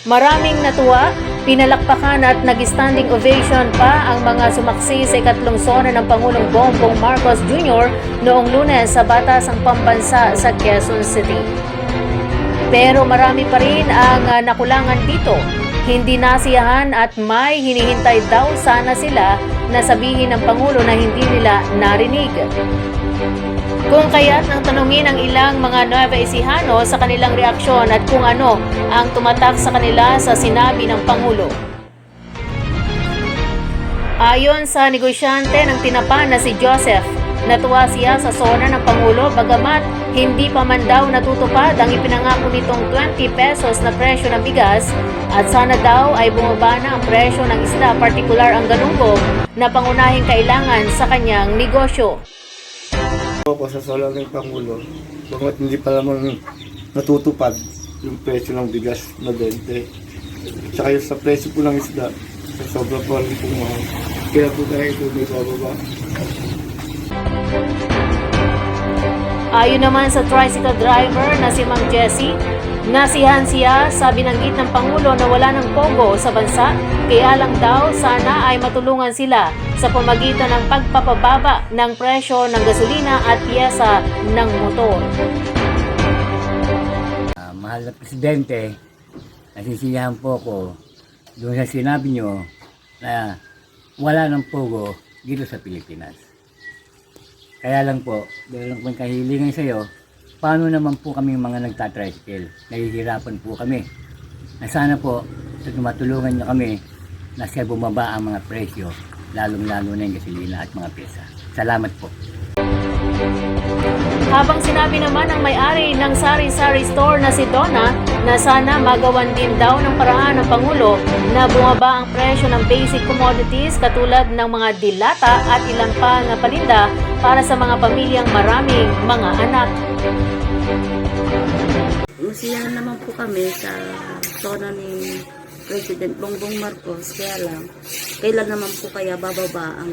Maraming natuwa, pinalakpakan at nag-standing ovation pa ang mga sumaksi sa ikatlong sona ng Pangulong Bongbong Marcos Jr. noong Lunes sa Batasang Pambansa sa Quezon City. Pero marami pa rin ang nakulangan dito. Hindi nasiyahan at may hinihintay daw sana sila na sabihin ng Pangulo na hindi nila narinig. Kung kaya't nang tanungin ang ilang mga Nueva Ecijano sa kanilang reaksyon at kung ano ang tumatak sa kanila sa sinabi ng Pangulo. Ayon sa negosyante ng tinapa na si Joseph, natuwa siya sa sona ng Pangulo bagamat hindi pa man daw natutupad ang ipinangako nitong 20 pesos na presyo ng bigas at sana daw ay bumaba na ang presyo ng isda, partikular ang galunggong na pangunahing kailangan sa kanyang negosyo. Ako sa sala ng Pangulo, bakit hindi pa lamang natutupad yung presyo ng bigas na 20. Tsaka yung sa presyo po ng isda, sa sobrang po rin po mahal. Kaya po dahil ito may bababa. Ayon naman sa tricycle driver na si Mang Jessie, nasiyahan siya sa binanggit ng Pangulo na wala ng pogo sa bansa, kaya lang daw sana ay matulungan sila sa pamagitan ng pagpapababa ng presyo ng gasolina at piyesa ng motor. Mahal na Presidente, nasisiyahan po ko doon sa sinabi nyo na wala ng pogo dito sa Pilipinas. Kaya lang po, dahil lang po kahilingan sa iyo, paano naman po kami mga nagtatricycle? Nahihirapan po kami. Na sana po, matulungan nyo kami na siya bumaba ang mga presyo, lalong-lalo na yung gasolina at mga pyesa. Salamat po. Habang sinabi naman ng may-ari ng sari-sari store na si Donna na sana magawan din daw ng paraan ng Pangulo na bumaba ang presyo ng basic commodities katulad ng mga dilata at ilang pang paninda para sa mga pamilyang maraming mga anak. Masiyahan naman po kami sa zona ni President Bongbong Marcos, kaya lang kailan naman po kaya bababa ang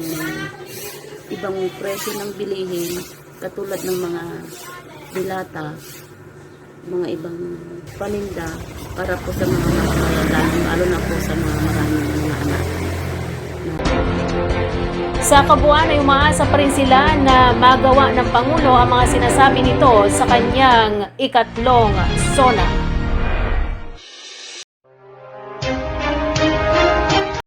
ibang presyo ng bilihin katulad ng mga dilata, mga ibang paninda para po sa mga mamamayan, lalo na po sa mga maraming mga anak. Sa kabuuan ay umaasa pa rin sila na magawa ng Pangulo ang mga sinasabi nito sa kanyang ikatlong sona.